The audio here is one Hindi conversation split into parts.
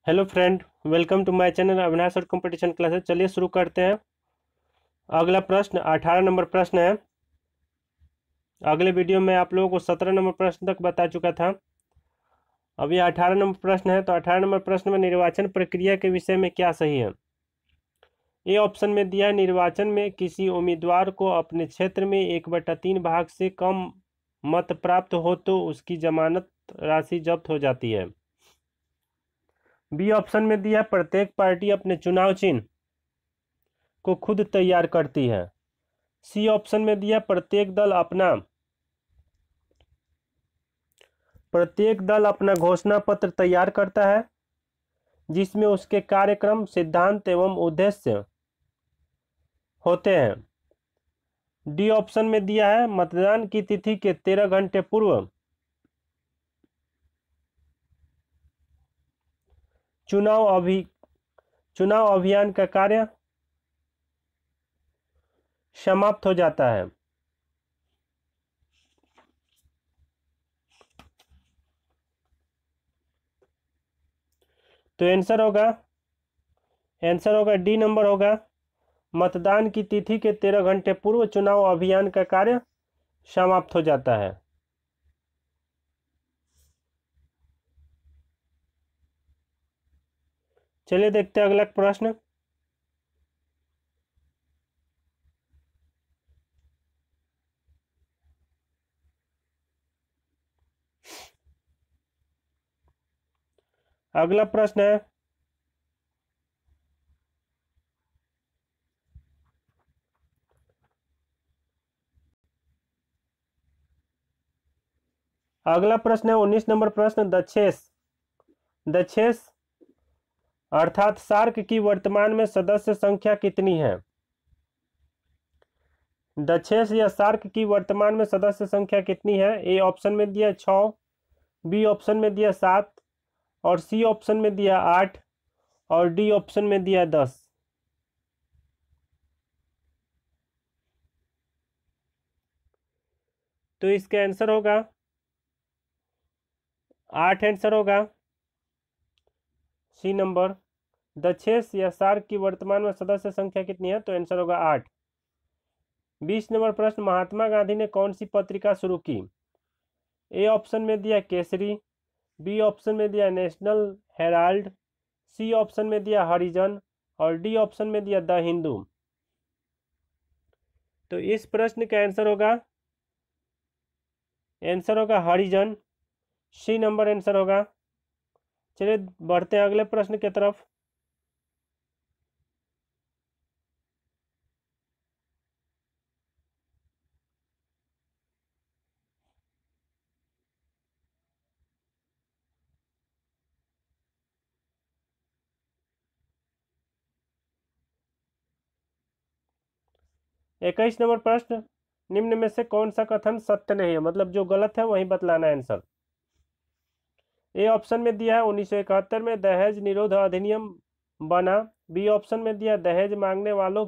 Hello friend, welcome to my channel Avinash और कंपटीशन क्लासेस। चलिए शुरू करते हैं। अगला प्रश्न 18 नंबर प्रश्न है। अगले वीडियो में आप लोगों को 17 नंबर प्रश्न तक बता चुका था। अब ये 18 नंबर प्रश्न है। तो 18 नंबर प्रश्न में निर्वाचन प्रक्रिया के विषय में क्या सही है। ए ऑप्शन में दिया है, निर्वाचन में किसी उम्मीदवार को अपने क्षेत्र में 1/3 भाग से कम मत प्राप्त हो तो उसकी जमानत राशि जब्त हो जाती है। बी ऑप्शन में दिया है, प्रत्येक पार्टी अपने चुनाव चिन्ह को खुद तैयार करती है। सी ऑप्शन में दिया, प्रत्येक दल अपना घोषणा पत्र तैयार करता है जिसमें उसके कार्यक्रम, सिद्धांत एवं उद्देश्य होते हैं। डी ऑप्शन में दिया है, मतदान की तिथि के 13 घंटे पूर्व चुनाव अभियान का कार्य समाप्त हो जाता है। तो आंसर होगा डी नंबर होगा, मतदान की तिथि के 13 घंटे पूर्व चुनाव अभियान का कार्य समाप्त हो जाता है। चलिए देखते हैं अगला प्रश्न। अगला प्रश्न है, अगला प्रश्न है 19 नंबर प्रश्न। दक्षेस अर्थात सार्क की वर्तमान में सदस्य संख्या कितनी है। दक्षेस या सार्क की वर्तमान में सदस्य संख्या कितनी है। ए ऑप्शन में दिया 6, बी ऑप्शन में दिया 7 और सी ऑप्शन में दिया 8 और डी ऑप्शन में दिया 10। तो इसका आंसर होगा 8। आंसर होगा सी नंबर। दक्षेस या सार्क की वर्तमान में सदस्य संख्या कितनी है, तो आंसर होगा 8। 20 नंबर प्रश्न, महात्मा गांधी ने कौन सी पत्रिका शुरू की। ए ऑप्शन में दिया केसरी, बी ऑप्शन में दिया नेशनल हेराल्ड, सी ऑप्शन में दिया हरिजन और डी ऑप्शन में दिया द हिंदू। तो इस प्रश्न का आंसर होगा हरिजन। सी नंबर आंसर होगा। चलिए बढ़ते हैं अगले प्रश्न की तरफ। इक्कीस नंबर प्रश्न, निम्न में से कौन सा कथन सत्य नहीं है, मतलब जो गलत है वही बतलाना है आंसर। ए ऑप्शन में दिया है 1971 में दहेज निरोध अधिनियम बना, बी ऑप्शन में दिया दहेज मांगने वालों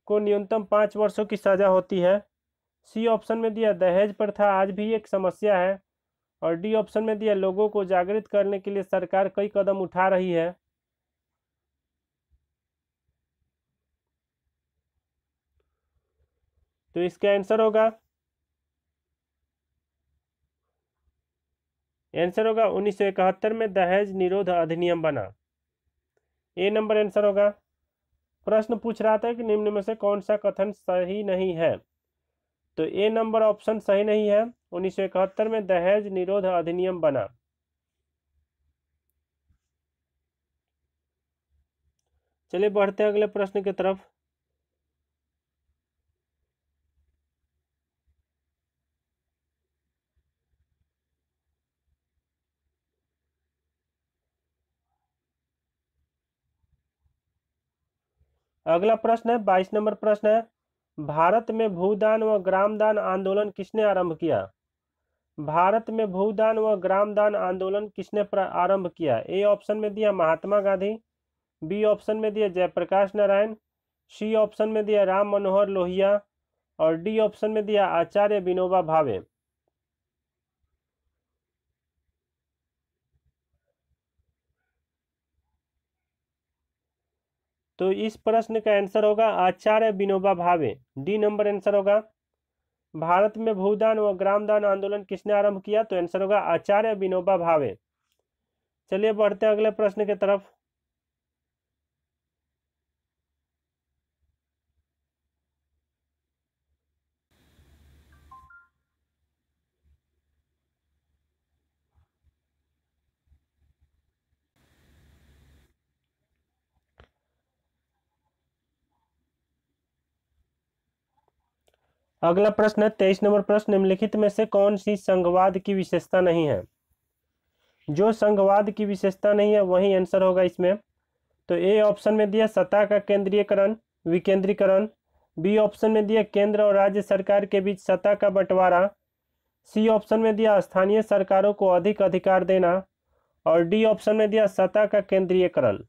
को न्यूनतम 5 वर्षों की सजा होती है, सी ऑप्शन में दिया दहेज प्रथा आज भी एक समस्या है और डी ऑप्शन में दिया लोगों को जागृत करने के लिए सरकार कई कदम उठा रही है। तो इसका आंसर होगा 1971 में दहेज निरोध अधिनियम बना। ए नंबर आंसर होगा। प्रश्न पूछ रहा था कि निम्न में से कौन सा कथन सही नहीं है, तो ए नंबर ऑप्शन सही नहीं है। 1971 में दहेज निरोध अधिनियम बना। चलिए बढ़ते हैं अगले प्रश्न की तरफ। अगला प्रश्न है 22 नंबर प्रश्न है, भारत में भूदान व ग्रामदान आंदोलन किसने आरंभ किया। भारत में भूदान व ग्रामदान आंदोलन किसने आरंभ किया। ए ऑप्शन में दिया महात्मा गांधी, बी ऑप्शन में दिया जयप्रकाश नारायण, सी ऑप्शन में दिया राम मनोहर लोहिया और डी ऑप्शन में दिया आचार्य विनोबा भावे। तो इस प्रश्न का आंसर होगा आचार्य Vinoba Bhave. D number answer होगा। भारत में भूदान व ग्रामदान आंदोलन किसने आरंभ किया? तो आंसर होगा आचार्य विनोबा भावे। चलिए बढ़ते हैं अगले प्रश्न की तरफ। अगला प्रश्न है 23 नंबर प्रश्न, निम्नलिखित में से कौन सी संघवाद की विशेषता नहीं है? जो संघवाद की विशेषता नहीं है वही आंसर होगा इसमें। तो ए ऑप्शन में दिया सत्ता का केंद्रीयकरण विकेंद्रीकरण, बी ऑप्शन में दिया केंद्र और राज्य सरकार के बीच सत्ता का बंटवारा, सी ऑप्शन में दिया स्थानीय सरकारों को अधिक अधिकार देना, और डी ऑप्शन में दिया सत्ता का केंद्रीयकरण।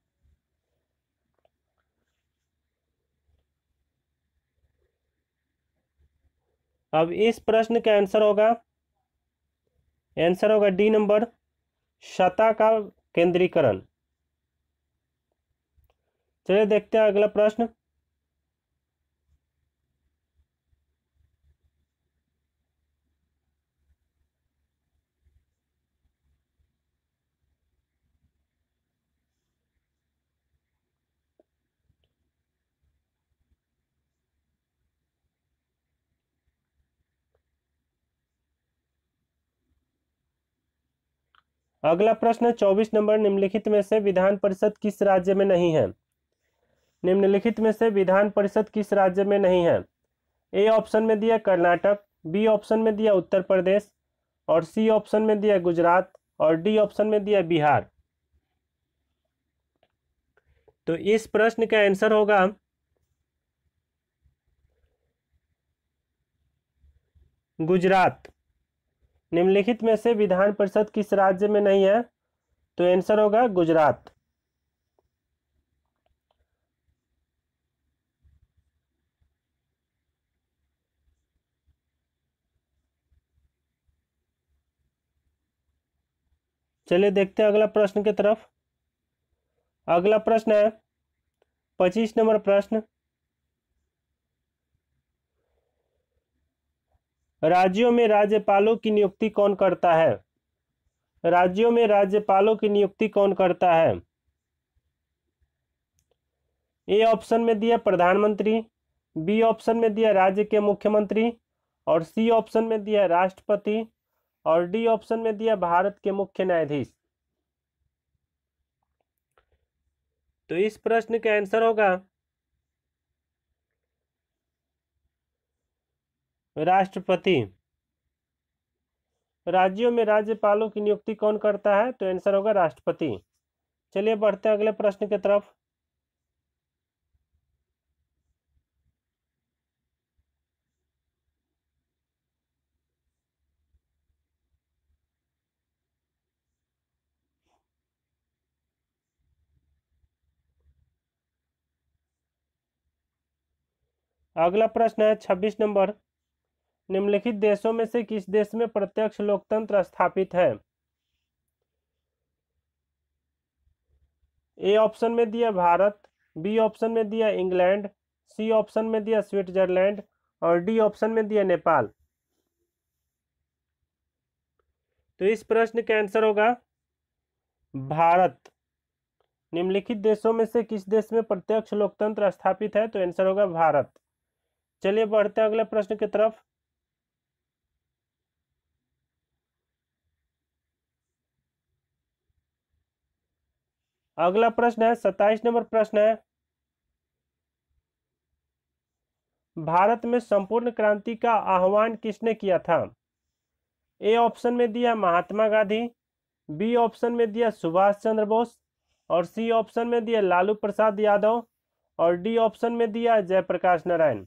अब इस प्रश्न का आंसर होगा डी नंबर, सत्ता का केंद्रीकरण। चलिए देखते हैं अगला प्रश्न। अगला प्रश्न 24 नंबर, निम्नलिखित में से विधान परिषद किस राज्य में नहीं है? निम्नलिखित में से विधान परिषद किस राज्य में नहीं है? ए ऑप्शन में दिया कर्नाटक, बी ऑप्शन में दिया उत्तर प्रदेश, और सी ऑप्शन में दिया गुजरात, और डी ऑप्शन में दिया बिहार। तो इस प्रश्न का आंसर होगा गुजरात। निम्नलिखित में से विधान परिषद किस राज्य में नहीं है? तो आंसर होगा गुजरात। चलिए देखते हैं अगला प्रश्न की तरफ। अगला प्रश्न है 25 नंबर प्रश्न, राज्यों में राज्यपालों की नियुक्ति कौन करता है? राज्यों में राज्यपालों की नियुक्ति कौन करता है? ए ऑप्शन में दिया प्रधानमंत्री, बी ऑप्शन में दिया राज्य के मुख्यमंत्री, और सी ऑप्शन में दिया राष्ट्रपति, और डी ऑप्शन में दिया भारत के मुख्य न्यायाधीश। तो इस प्रश्न का आंसर होगा राष्ट्रपति। राज्यों में राज्यपालों की नियुक्ति कौन करता है? तो आंसर होगा राष्ट्रपति। चलिए बढ़ते हैं अगले प्रश्न की तरफ। अगला प्रश्न है 26 नंबर, निम्नलिखित देशों में से किस देश में प्रत्यक्ष लोकतंत्र स्थापित है? ए ऑप्शन में दिया भारत, बी ऑप्शन में दिया इंग्लैंड, सी ऑप्शन में दिया स्विट्जरलैंड, और डी ऑप्शन में दिया नेपाल। तो इस प्रश्न का आंसर होगा भारत। निम्नलिखित देशों में से किस देश में प्रत्यक्ष लोकतंत्र स्थापित है? तो आंसर होगा भारत। चलिए बढ़ते हैं अगले प्रश्न की तरफ। अगला प्रश्न है 27 नंबर प्रश्न है, भारत में संपूर्ण क्रांति का आह्वान किसने किया था? ए ऑप्शन में दिया महात्मा गांधी, बी ऑप्शन में दिया सुभाष चंद्र बोस, और सी ऑप्शन में दिया लालू प्रसाद यादव, और डी ऑप्शन में दिया जयप्रकाश नारायण।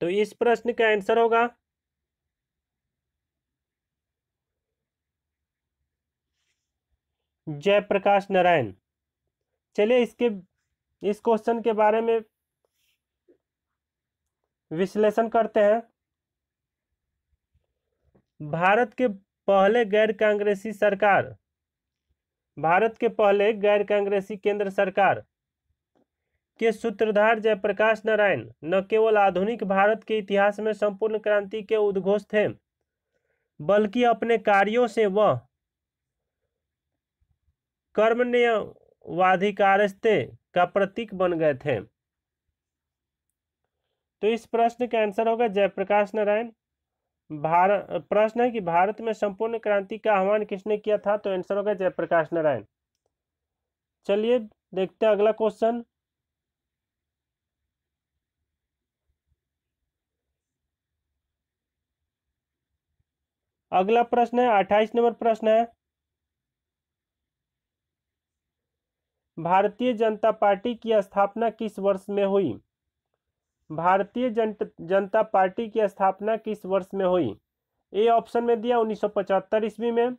तो इस प्रश्न का आंसर होगा जयप्रकाश नारायण। चलिए इस क्वेश्चन के बारे में विश्लेषण करते हैं। भारत के पहले गैर कांग्रेसी सरकार भारत के पहले गैर कांग्रेसी केंद्र सरकार के सूत्रधार जयप्रकाश नारायण न केवल आधुनिक भारत के इतिहास में संपूर्ण क्रांति के उद्घोष थे, बल्कि अपने कार्यों से वह कर्मण्यवाधिकारस्ते का प्रतीक बन गए थे। तो इस प्रश्न का आंसर होगा जयप्रकाश नारायण। प्रश्न है कि भारत में संपूर्ण क्रांति का आह्वान किसने किया था, तो आंसर होगा जयप्रकाश नारायण। चलिए देखते हैं अगला क्वेश्चन। अगला प्रश्न है 28 नंबर प्रश्न है, भारतीय जनता पार्टी की स्थापना किस वर्ष में हुई? भारतीय जनता पार्टी की स्थापना किस वर्ष में हुई? ए ऑप्शन में दिया 1975 ईस्वी में,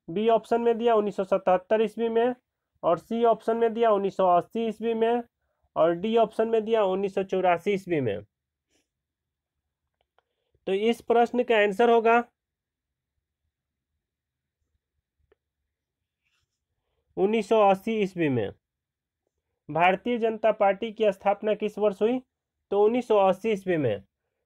बी ऑप्शन में दिया 1977 ईस्वी में, और सी ऑप्शन में दिया 1980 ईस्वी में, और डी ऑप्शन में दिया 1984 ईस्वी में। तो इस प्रश्न का आंसर होगा 1980 ईस्वी में। भारतीय जनता पार्टी की स्थापना किस वर्ष हुई? तो 1980 ईस्वी में।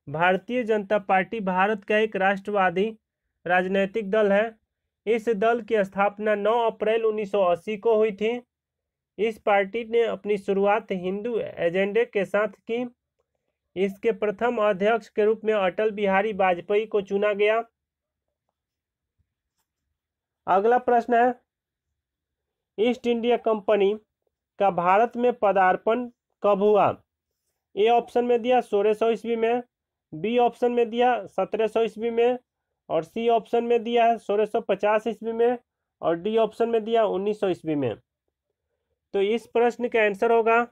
भारतीय जनता पार्टी भारत का एक राष्ट्रवादी राजनीतिक दल है। इस दल की स्थापना 9 अप्रैल 1980 को हुई थी। इस पार्टी ने अपनी शुरुआत हिंदू एजेंडे के साथ की। इसके प्रथम अध्यक्ष के रूप में अटल बिहारी वाजपेयी को चुना गया। अगला प्रश्न है, ईस्ट इंडिया कंपनी का भारत में पदार्पण कब हुआ? ए ऑप्शन में दिया 1600 ईस्वी में, बी ऑप्शन में दिया 1700 ईस्वी में, और सी ऑप्शन में दिया है 1650 ईस्वी में, और डी ऑप्शन में दिया 1900 ईस्वी में। तो इस प्रश्न का आंसर होगा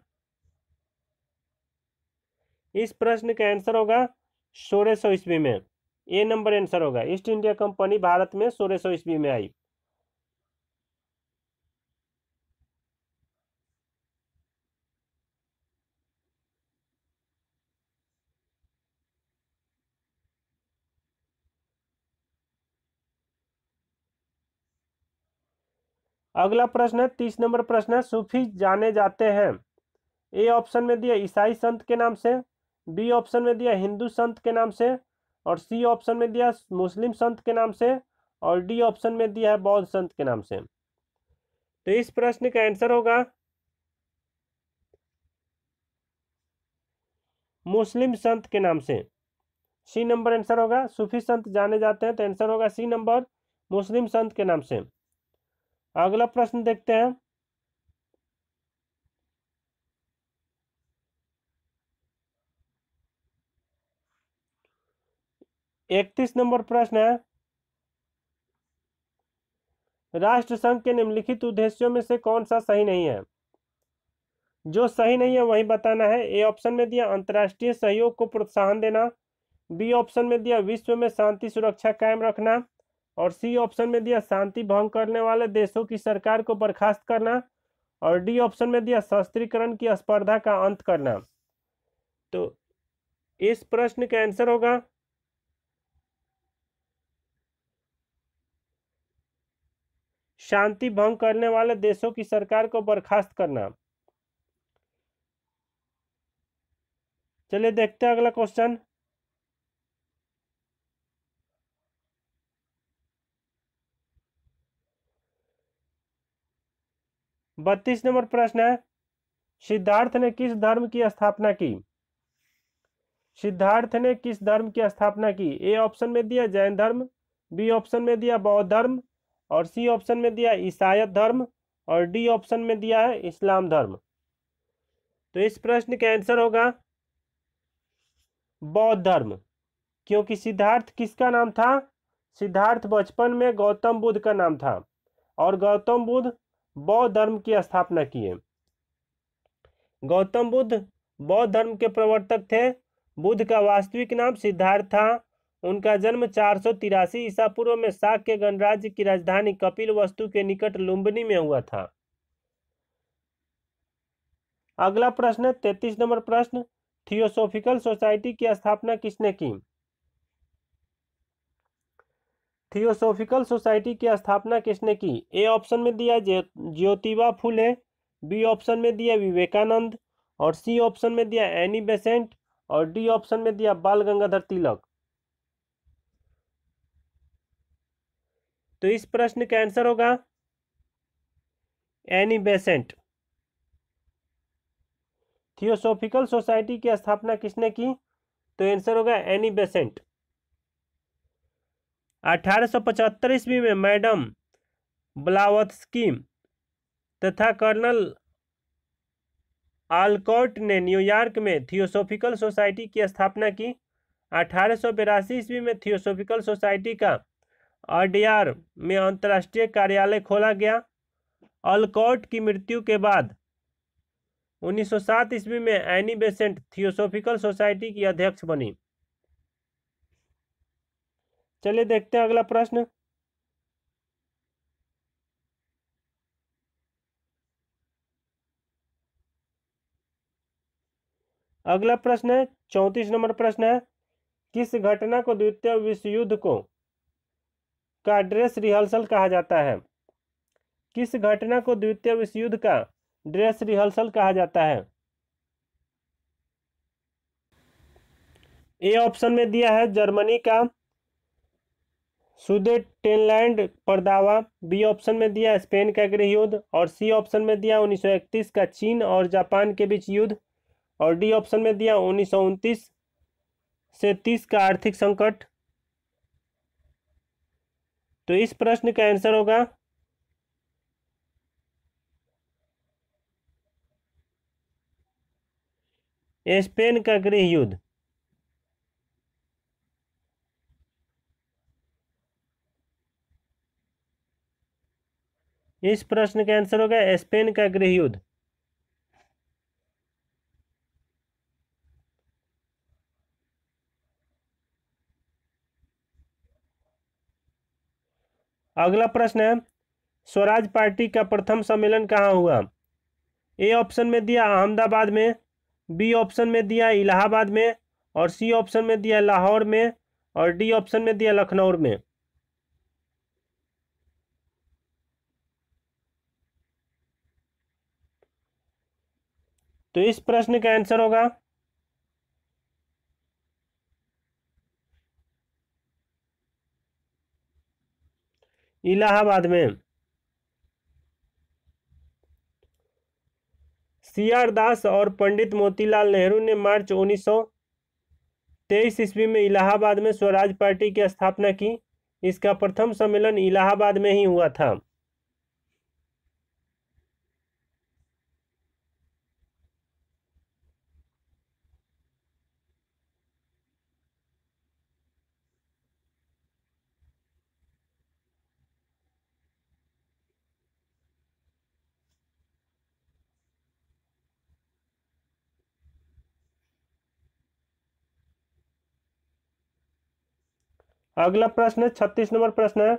1600 ईस्वी में। ए नंबर आंसर होगा। ईस्ट इंडिया कंपनी भारत में 1600 ईस्वी में आई। अगला प्रश्न है 30 नंबर प्रश्न है, सूफी जाने जाते हैं। ए ऑप्शन में दिया ईसाई संत के नाम से, बी ऑप्शन में दिया हिंदू संत के नाम से, और सी ऑप्शन में दिया मुस्लिम संत के नाम से, और डी ऑप्शन में दिया है बौद्ध संत के नाम से। तो इस प्रश्न का आंसर होगा मुस्लिम संत के नाम से। सी नंबर आंसर होगा। सूफी संत जाने जाते हैं, तो आंसर होगा सी नंबर, मुस्लिम संत के नाम से। अगला प्रश्न देखते हैं। इकतीस नंबर प्रश्न है, राष्ट्रसंघ के निम्नलिखित उद्देश्यों में से कौन सा सही नहीं है? जो सही नहीं है वही बताना है। ए ऑप्शन में दिया अंतर्राष्ट्रीय सहयोग को प्रोत्साहन देना, बी ऑप्शन में दिया विश्व में शांति सुरक्षा कायम रखना, और सी ऑप्शन में दिया शांति भंग करने वाले देशों की सरकार को बर्खास्त करना, और डी ऑप्शन में दिया शस्त्रीकरण की स्पर्धा का अंत करना। तो इस प्रश्न का आंसर होगा शांति भंग करने वाले देशों की सरकार को बर्खास्त करना। चलिए देखते हैं अगला क्वेश्चन। बत्तीस नंबर प्रश्न है, सिद्धार्थ ने किस धर्म की स्थापना की? सिद्धार्थ ने किस धर्म की स्थापना की? ए ऑप्शन में दिया जैन धर्म, बी ऑप्शन में दिया बौद्ध धर्म, और सी ऑप्शन में दिया ईसाई धर्म, और डी ऑप्शन में दिया है इस्लाम धर्म। तो इस प्रश्न का आंसर होगा बौद्ध धर्म। क्योंकि सिद्धार्थ किसका नाम था? सिद्धार्थ बचपन में गौतम बुद्ध का नाम था, और गौतम बुद्ध बौद्ध धर्म की स्थापना किए। गौतम बुद्ध बौद्ध धर्म के प्रवर्तक थे। बुद्ध का वास्तविक नाम सिद्धार्थ था। उनका जन्म 483 ईसा पूर्व में शाक्य गणराज्य की राजधानी कपिलवस्तु के निकट लुम्बिनी में हुआ था। अगला प्रश्न 33 नंबर प्रश्न, थियोसॉफिकल सोसाइटी की स्थापना किसने की? थियोसॉफिकल सोसाइटी की स्थापना किसने की? ए ऑप्शन में दिया ज्योतिबा फुले, बी ऑप्शन में दिया विवेकानंद, और सी ऑप्शन में दिया एनी बेसेंट, और डी ऑप्शन में दिया बाल गंगाधर तिलक। तो इस प्रश्न का आंसर होगा एनी बेसेंट। थियोसॉफिकल सोसाइटी की स्थापना किसने की? तो आंसर होगा एनी बेसेंट। 1875 ईस्वी में मैडम ब्लावत्स्की तथा कर्नल आलकॉट ने न्यूयॉर्क में थियोसॉफिकल सोसाइटी की स्थापना की। 1882 ईस्वी में थियोसॉफिकल सोसाइटी का अडयार में अंतर्राष्ट्रीय कार्यालय खोला गया। अल्कॉट की मृत्यु के बाद 1907 ईस्वी में एनी बेसेंट थियोसॉफिकल सोसाइटी की अध्यक्ष बनी। चलिए देखते हैं अगला प्रश्न। अगला प्रश्न है 34 नंबर प्रश्न है, किस घटना को द्वितीय विश्व युद्ध का ड्रेस रिहर्सल कहा जाता है? किस घटना को द्वितीय विश्व युद्ध का ड्रेस रिहर्सल कहा जाता है? ए ऑप्शन में दिया है जर्मनी का सुदेटेनलैंड परदावा, बी ऑप्शन में दिया स्पेन का गृह युद्ध, और सी ऑप्शन में दिया 1931 का चीन और जापान के बीच युद्ध, और डी ऑप्शन में दिया 1929 से 30 का आर्थिक संकट। तो इस प्रश्न का आंसर होगा स्पेन का गृह युद्ध। इस प्रश्न का आंसर होगा स्पेन का गृह युद्ध। अगला प्रश्न है, स्वराज पार्टी का प्रथम सम्मेलन कहाँ हुआ? ए ऑप्शन में दिया अहमदाबाद में, बी ऑप्शन में दिया इलाहाबाद में, और सी ऑप्शन में दिया लाहौर में, और डी ऑप्शन में दिया लखनऊ में। तो इस प्रश्न का आंसर होगा इलाहाबाद में। सी.आर. दास और पंडित मोतीलाल नेहरू ने मार्च 1923 ईस्वी में इलाहाबाद में स्वराज पार्टी की स्थापना की। इसका प्रथम सम्मेलन इलाहाबाद में ही हुआ था। अगला प्रश्न 36 नंबर प्रश्न है,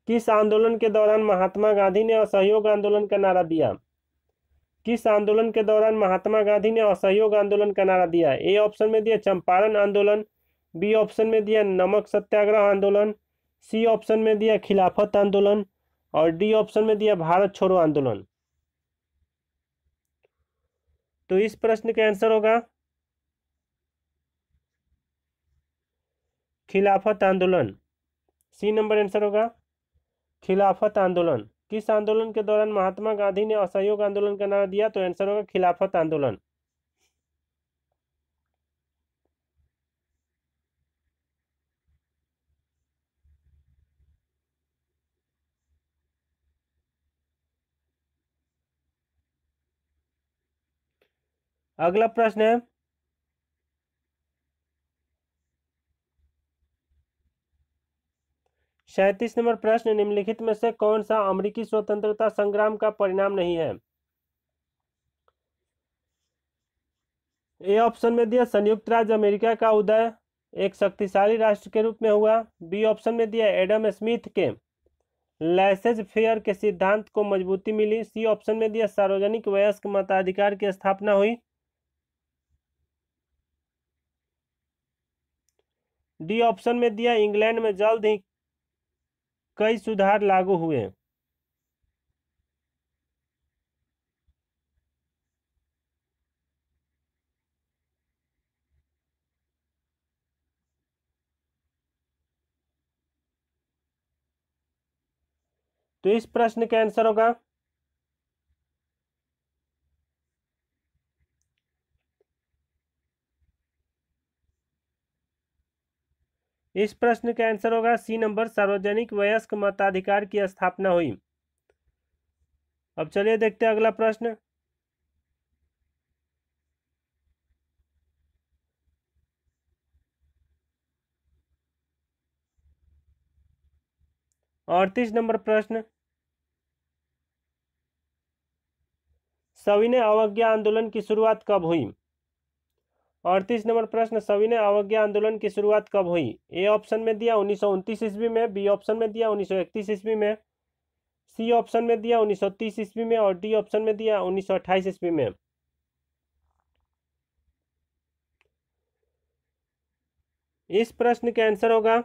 किस आंदोलन के दौरान महात्मा गांधी ने असहयोग आंदोलन का नारा दिया? किस आंदोलन के दौरान महात्मा गांधी ने असहयोग आंदोलन का नारा दिया? ए ऑप्शन में दिया चंपारण आंदोलन, बी ऑप्शन में दिया नमक सत्याग्रह आंदोलन, सी ऑप्शन में दिया खिलाफत आंदोलन, और डी ऑप्शन में दिया भारत छोड़ो आंदोलन। तो इस प्रश्न का आंसर होगा खिलाफत आंदोलन। सी नंबर आंसर होगा खिलाफत आंदोलन। किस आंदोलन के दौरान महात्मा गांधी ने असहयोग आंदोलन का नारा दिया? तो आंसर होगा खिलाफत आंदोलन। अगला प्रश्न है, 37 नंबर प्रश्न, निम्नलिखित में से कौन सा अमेरिकी स्वतंत्रता संग्राम का परिणाम नहीं है? ए ऑप्शन में दिया संयुक्त राज्य अमेरिका का उदय एक शक्तिशाली राष्ट्र के रूप में हुआ, बी ऑप्शन में दिया एडम स्मिथ के लैसेज फेयर के सिद्धांत को मजबूती मिली, सी ऑप्शन में दिया सार्वजनिक वयस्क मताधिकार की स्थापना हुई, डी ऑप्शन में दिया इंग्लैंड में जल्द ही कई सुधार लागू हुए। तो इस प्रश्न का आंसर होगा इस प्रश्न का आंसर होगा सी नंबर, सार्वजनिक वयस्क मताधिकार की स्थापना हुई। अब चलिए देखते हैं अगला प्रश्न। और 38 नंबर प्रश्न, सविनय अवज्ञा आंदोलन की शुरुआत कब हुई? 38 नंबर प्रश्न, सविनय अवज्ञा आंदोलन की शुरुआत कब हुई? ए ऑप्शन में दिया 1929 ईस्वी में, बी ऑप्शन में दिया 1931 ईस्वी में, सी ऑप्शन में दिया 1930 ईस्वी में, और डी ऑप्शन में दिया 1928 ईस्वी में। इस प्रश्न का आंसर होगा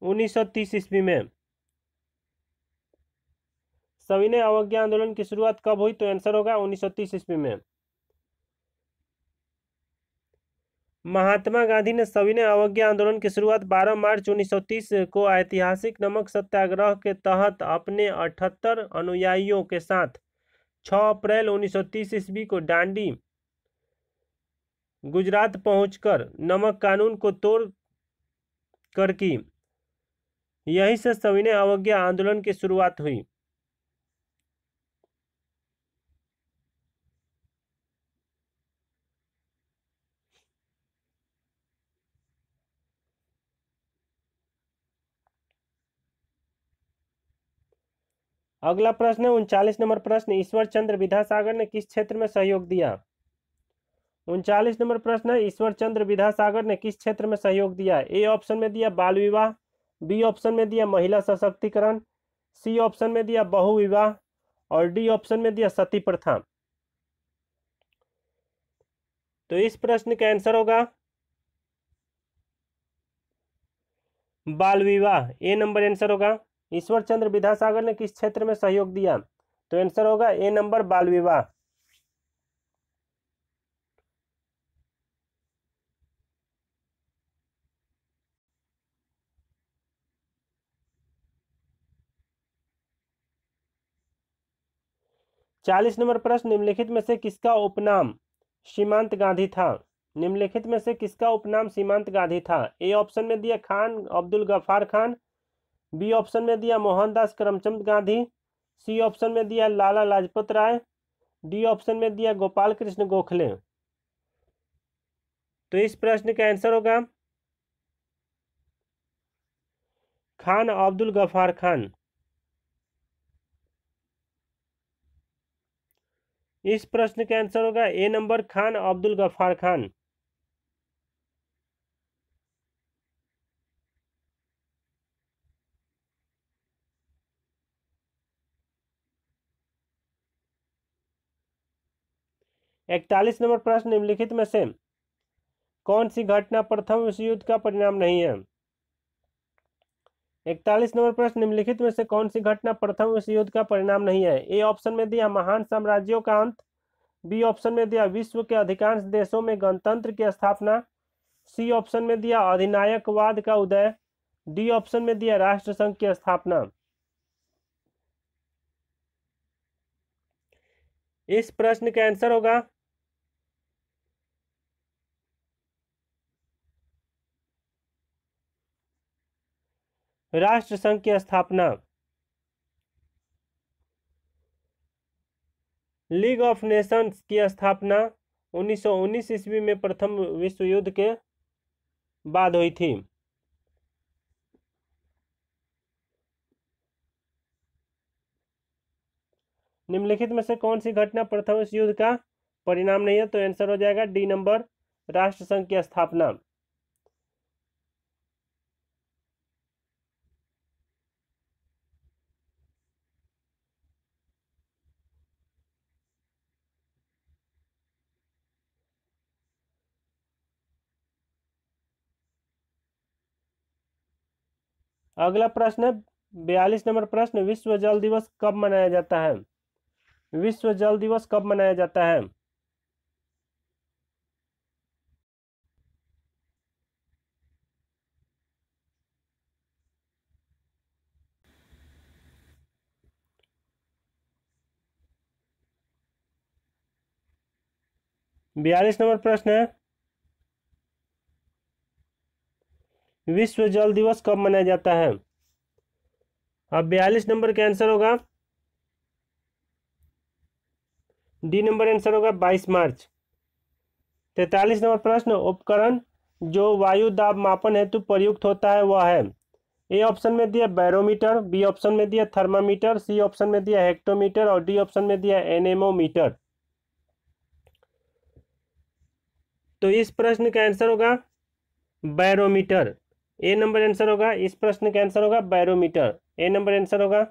1930 ईस्वी में। सविनय अवज्ञा आंदोलन की शुरुआत कब हुई? तो आंसर होगा 1930 ईस्वी में। महात्मा गांधी ने सविनय अवज्ञा आंदोलन की शुरुआत 12 मार्च 1930 को ऐतिहासिक नमक सत्याग्रह के तहत अपने 78 अनुयायियों के साथ 6 अप्रैल 1930 ईस्वी को डांडी, गुजरात पहुंचकर नमक कानून को तोड़ कर की। यहीं से सविनय अवज्ञा आंदोलन की शुरुआत हुई। अगला प्रश्न है 39 नंबर प्रश्न, ईश्वर चंद्र विद्यासागर ने किस क्षेत्र में सहयोग दिया? 39 नंबर प्रश्न है, ईश्वर चंद्र विद्यासागर ने किस क्षेत्र में सहयोग दिया? ए ऑप्शन में दिया बाल विवाह, बी ऑप्शन में दिया महिला सशक्तिकरण, सी ऑप्शन में दिया बहु विवाह, और डी ऑप्शन में दिया सती प्रथा। तो इस प्रश्न का आंसर होगा बाल विवाह। ए नंबर आंसर होगा। ईश्वर चंद्र विद्यासागर ने किस क्षेत्र में सहयोग दिया? तो आंसर होगा ए नंबर, बाल विवाह। चालीस नंबर प्रश्न, निम्नलिखित में से किसका उपनाम सीमांत गांधी था? निम्नलिखित में से किसका उपनाम सीमांत गांधी था? ए ऑप्शन में दिया खान अब्दुल गफ्फार खान, बी ऑप्शन में दिया मोहनदास करमचंद गांधी, सी ऑप्शन में दिया लाला लाजपत राय, डी ऑप्शन में दिया गोपाल कृष्ण गोखले। तो इस प्रश्न का आंसर होगा खान अब्दुल गफ्फार खान। इस प्रश्न का आंसर होगा ए नंबर, खान अब्दुल गफ्फार खान। इकतालीस नंबर प्रश्न, निम्नलिखित में से कौन सी घटना प्रथम विश्व युद्ध का परिणाम नहीं है? 41 नंबर प्रश्न, निम्नलिखित में से कौन सी घटना प्रथम विश्व युद्ध का परिणाम नहीं है? ए ऑप्शन में दिया महान साम्राज्यों का अंत, बी ऑप्शन में दिया विश्व के अधिकांश देशों में गणतंत्र की स्थापना, सी ऑप्शन में दिया अधिनायकवाद का उदय, डी ऑप्शन में दिया राष्ट्रसंघ की स्थापना। इस प्रश्न का आंसर होगा राष्ट्रसंघ की स्थापना। लीग ऑफ नेशंस की स्थापना 1919 ईस्वी में प्रथम विश्व युद्ध के बाद हुई थी। निम्नलिखित में से कौन सी घटना प्रथम विश्व युद्ध का परिणाम नहीं है? तो आंसर हो जाएगा डी नंबर, राष्ट्रसंघ की स्थापना। अगला प्रश्न है 42 नंबर प्रश्न, विश्व जल दिवस कब मनाया जाता है? विश्व जल दिवस कब मनाया जाता है? बयालीस नंबर प्रश्न है, विश्व जल दिवस कब मनाया जाता है? अब 42 नंबर का आंसर होगा डी नंबर आंसर होगा 22 मार्च। 43 नंबर प्रश्न, उपकरण जो वायु दाब मापन हेतु प्रयुक्त होता है वह है? ए ऑप्शन में दिया बैरोमीटर, बी ऑप्शन में दिया थर्मामीटर, सी ऑप्शन में दिया हेक्टोमीटर और डी ऑप्शन में दिया एनेमोमीटर। तो इस प्रश्न का आंसर होगा बैरोमीटर। ए नंबर आंसर होगा, इस प्रश्न का आंसर होगा बैरोमीटर। ए नंबर आंसर होगा